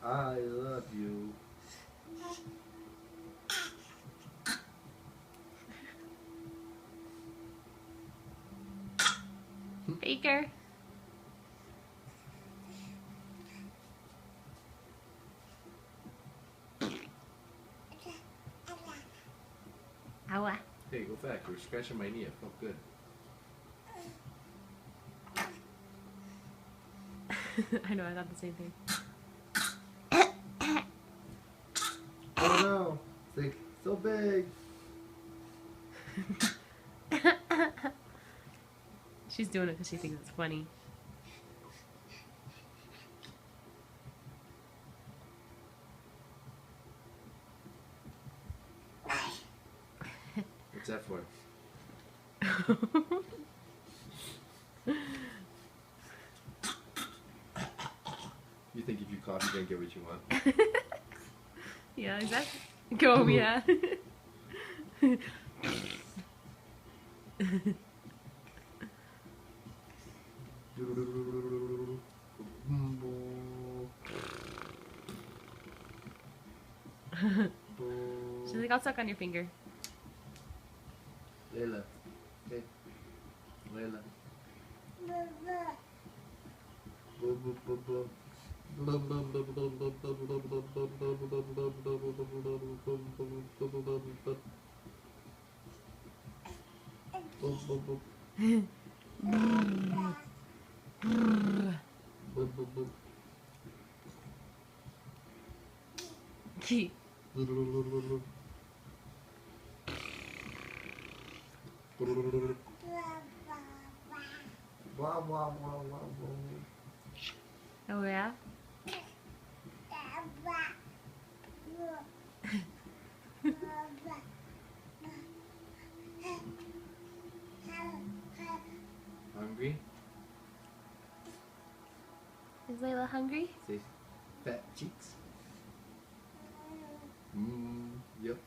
I love you. Baker. Ow. Hey, go back. You were scratching my knee. It felt good. I know, I thought the same thing. Oh no! It's like so big. She's doing it because she thinks it's funny. What's that for? You think if you cough, you're gonna get what you want? Yeah, exactly. Go, yeah. She's like, I'll suck on your finger. Layla. Hey. Layla. Key. Blah, blah, blah, blah, blah. Oh, yeah? Hungry? Is Layla hungry? Say fat cheeks. Yep.